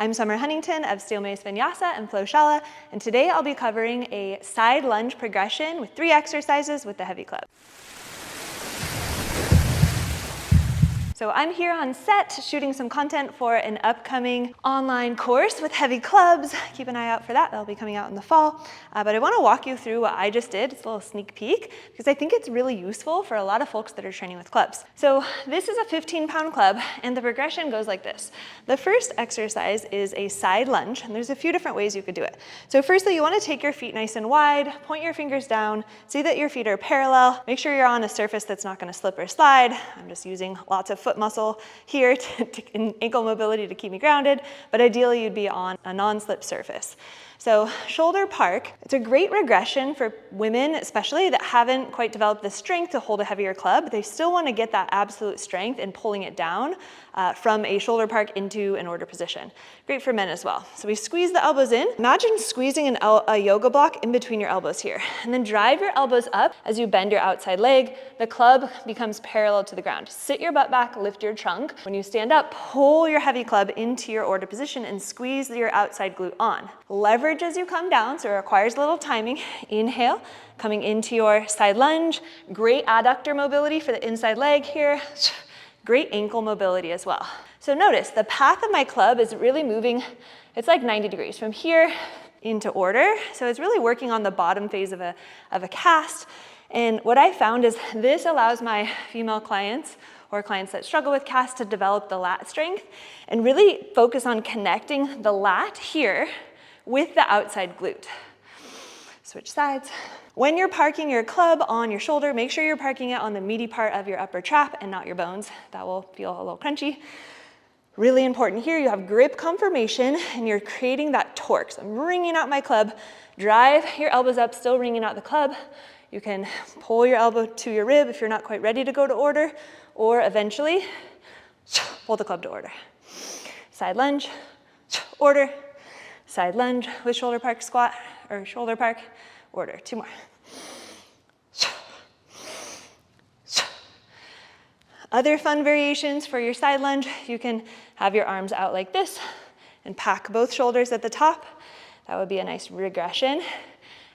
I'm Summer Huntington of Mace, Vinyasa, and Shala, and today I'll be covering a side lunge progression with 3 exercises with the heavy club. So I'm here on set shooting some content for an upcoming online course with heavy clubs. Keep an eye out for that. That'll be coming out in the fall. But I want to walk you through what I just did. It's a little sneak peek because I think it's really useful for a lot of folks that are training with clubs. So this is a 15-pound club and the progression goes like this. The first exercise is a side lunge, and there's a few different ways you could do it. So firstly, you want to take your feet nice and wide, point your fingers down, see that your feet are parallel, make sure you're on a surface that's not going to slip or slide. I'm just using lots of foot muscle here and ankle mobility to keep me grounded, but ideally you'd be on a non-slip surface. So shoulder park, it's a great regression for women, especially that haven't quite developed the strength to hold a heavier club. They still want to get that absolute strength in pulling it down from a shoulder park into an order position. Great for men as well. So we squeeze the elbows in. Imagine squeezing a yoga block in between your elbows here, and then drive your elbows up as you bend your outside leg. The club becomes parallel to the ground. Sit your butt back, lift your trunk. When you stand up, pull your heavy club into your order position and squeeze your outside glute on. Leverage as you come down, so it requires a little timing. Inhale, coming into your side lunge. Great adductor mobility for the inside leg here. Great ankle mobility as well. So notice the path of my club is really moving, it's like 90 degrees from here into order. So it's really working on the bottom phase of a cast. And what I found is this allows my female clients or clients that struggle with cast to develop the lat strength and really focus on connecting the lat here with the outside glute. Switch sides. When you're parking your club on your shoulder, make sure you're parking it on the meaty part of your upper trap and not your bones. That will feel a little crunchy. Really important here, you have grip confirmation and you're creating that torque. So I'm wringing out my club. Drive your elbows up, still wringing out the club. You can pull your elbow to your rib if you're not quite ready to go to order, or eventually pull the club to order. Side lunge, order. Side lunge with shoulder park squat, or shoulder park, order. 2 more. Other fun variations for your side lunge, you can have your arms out like this and pack both shoulders at the top. That would be a nice regression.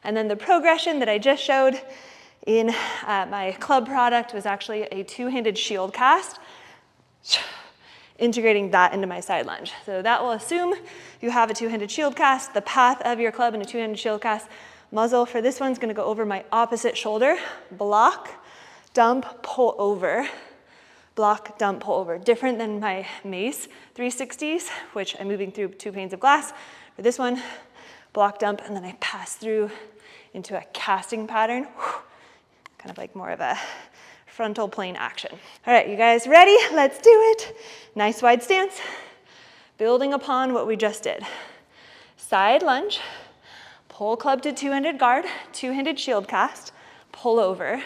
And then the progression that I just showed in my club product was actually a 2-handed shield cast, integrating that into my side lunge. So that will assume you have a 2-handed shield cast. The path of your club in a 2-handed shield cast, muzzle for this one's gonna go over my opposite shoulder. Block, dump, pull over. Block, dump, pull over. Different than my Mace 360s, which I'm moving through 2 panes of glass. For this one, block, dump, and then I pass through into a casting pattern. Kind of like more of a frontal plane action. All right, you guys ready? Let's do it. Nice wide stance. Building upon what we just did. Side lunge, pull club to 2-handed guard, 2-handed shield cast, pull over,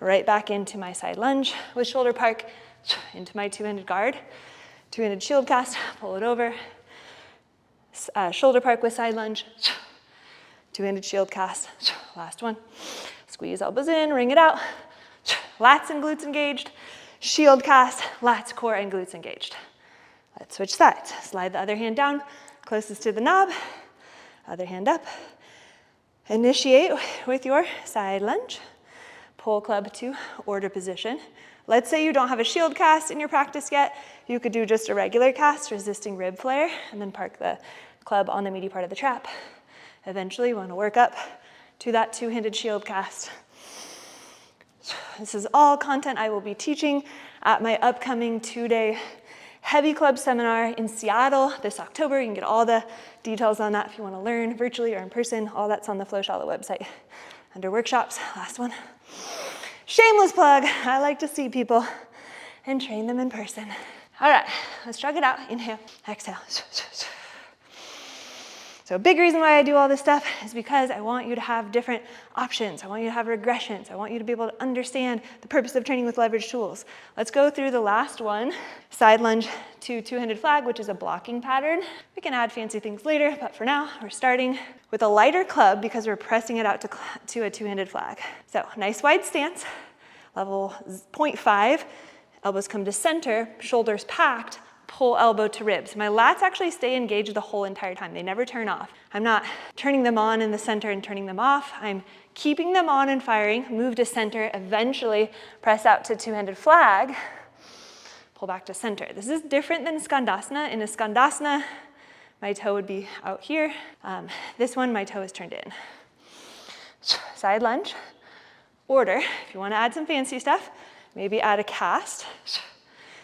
right back into my side lunge with shoulder park, into my 2-handed guard, 2-handed shield cast, pull it over, shoulder park with side lunge, 2-handed shield cast, last one. Squeeze elbows in, wring it out, lats and glutes engaged, shield cast, lats, core, and glutes engaged. Let's switch sides. Slide the other hand down, closest to the knob, other hand up. Initiate with your side lunge. Pull club to order position. Let's say you don't have a shield cast in your practice yet. You could do just a regular cast, resisting rib flare, and then park the club on the meaty part of the trap. Eventually, you want to work up to that 2-handed shield cast. This is all content I will be teaching at my upcoming 2-day heavy club seminar in Seattle this October. You can get all the details on that if you want to learn virtually or in person. All that's on the Shala website under workshops. Last one. Shameless plug. I like to see people and train them in person. All right, let's drag it out. Inhale, exhale. So a big reason why I do all this stuff is because I want you to have different options. I want you to have regressions. I want you to be able to understand the purpose of training with leverage tools. Let's go through the last one. Side lunge to 2-handed flag, which is a blocking pattern. We can add fancy things later, but for now, we're starting with a lighter club because we're pressing it out to a 2-handed flag. So nice wide stance, level 0.5. Elbows come to center, shoulders packed, pull elbow to ribs. My lats actually stay engaged the whole entire time. They never turn off. I'm not turning them on in the center and turning them off. I'm keeping them on and firing, move to center, eventually press out to two-handed flag, pull back to center. This is different than Skandasana. In a Skandasana, my toe would be out here. This one, my toe is turned in. Side lunge. Order, if you want to add some fancy stuff, maybe add a cast.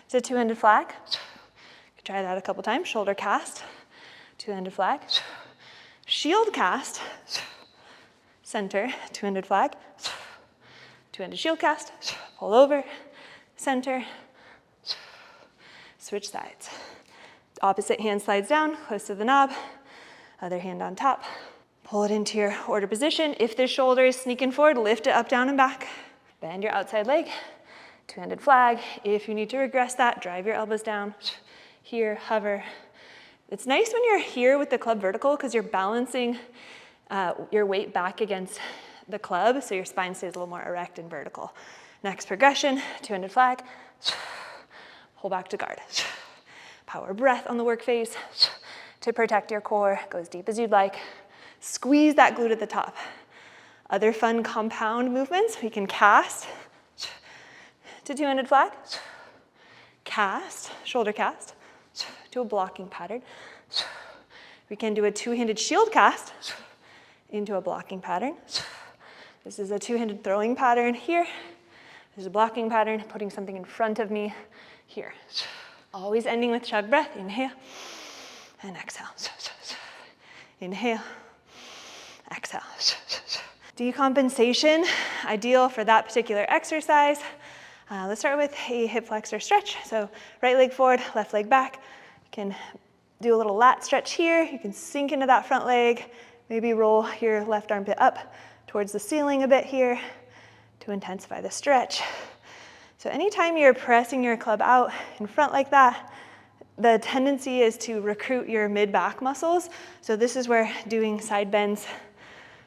It's a two-handed flag. Try that a couple times. Shoulder cast, two-handed flag. Shield cast, center, two-handed flag. Two-handed shield cast, pull over, center, switch sides. Opposite hand slides down, close to the knob, other hand on top. Pull it into your order position. If the shoulder is sneaking forward, lift it up, down, and back. Bend your outside leg, two-handed flag. If you need to regress that, drive your elbows down. Here, hover. It's nice when you're here with the club vertical because you're balancing your weight back against the club so your spine stays a little more erect and vertical. Next progression, two-handed flag. Pull back to guard. Power breath on the work phase to protect your core. Go as deep as you'd like. Squeeze that glute at the top. Other fun compound movements, we can cast to two-handed flag. Cast, shoulder cast, to a blocking pattern. We can do a two-handed shield cast into a blocking pattern. This is a two-handed throwing pattern here. There's a blocking pattern, putting something in front of me here. Always ending with chug breath. Inhale and exhale. Inhale, exhale. Decompensation, ideal for that particular exercise. Let's start with a hip flexor stretch. So right leg forward, left leg back. You can do a little lat stretch here. You can sink into that front leg. Maybe roll your left armpit up towards the ceiling a bit here to intensify the stretch. So anytime you're pressing your club out in front like that, the tendency is to recruit your mid-back muscles. So this is where doing side bends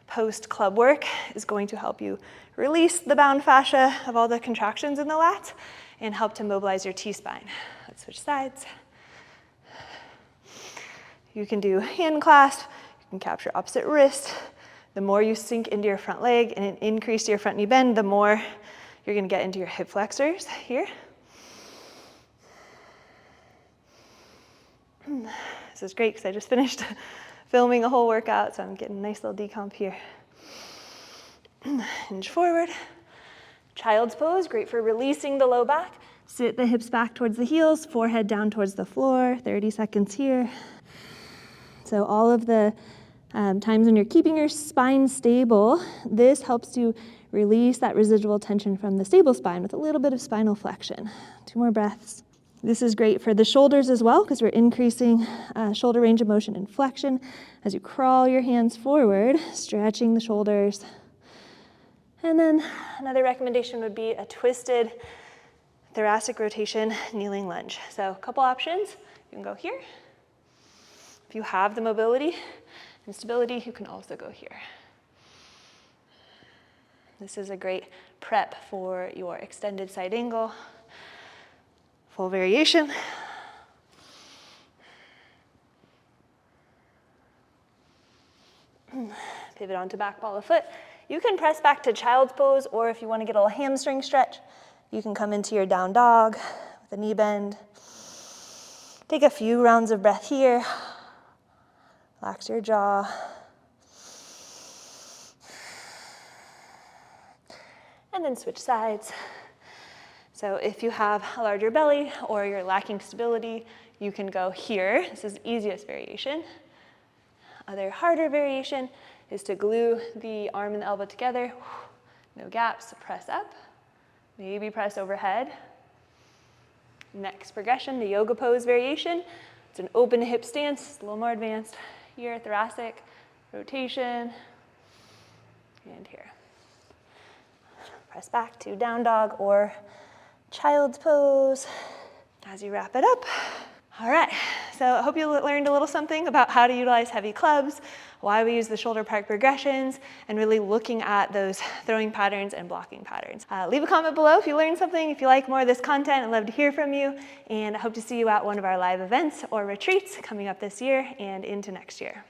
post-club work is going to help you release the bound fascia of all the contractions in the lats and help to mobilize your T-spine. Let's switch sides. You can do hand clasp. You can capture opposite wrist. The more you sink into your front leg and increase your front knee bend, the more you're going to get into your hip flexors here. This is great because I just finished filming a whole workout, so I'm getting a nice little decomp here. Hinge forward. Child's pose, great for releasing the low back. Sit the hips back towards the heels, forehead down towards the floor. 30 seconds here. So all of the times when you're keeping your spine stable, this helps to release that residual tension from the stable spine with a little bit of spinal flexion. 2 more breaths. This is great for the shoulders as well because we're increasing shoulder range of motion and flexion as you crawl your hands forward, stretching the shoulders. And then another recommendation would be a twisted thoracic rotation kneeling lunge. So a couple options. You can go here. If you have the mobility and stability, you can also go here. This is a great prep for your extended side angle. Full variation. Pivot onto back ball of foot. You can press back to child's pose, or if you want to get a little hamstring stretch, you can come into your down dog with a knee bend. Take a few rounds of breath here. Relax your jaw. And then switch sides. So if you have a larger belly or you're lacking stability, you can go here. This is the easiest variation. Other harder variation is to glue the arm and the elbow together. No gaps, press up. Maybe press overhead. Next progression, the yoga pose variation. It's an open hip stance, it's a little more advanced. Here, thoracic rotation, and here. Press back to down dog or child's pose. As you wrap it up, All right, so I hope you learned a little something about how to utilize heavy clubs, why we use the shoulder park progressions, and really looking at those throwing patterns and blocking patterns. Leave a comment below if you learned something, if you like more of this content. I'd love to hear from you, and I hope to see you at one of our live events or retreats coming up this year and into next year.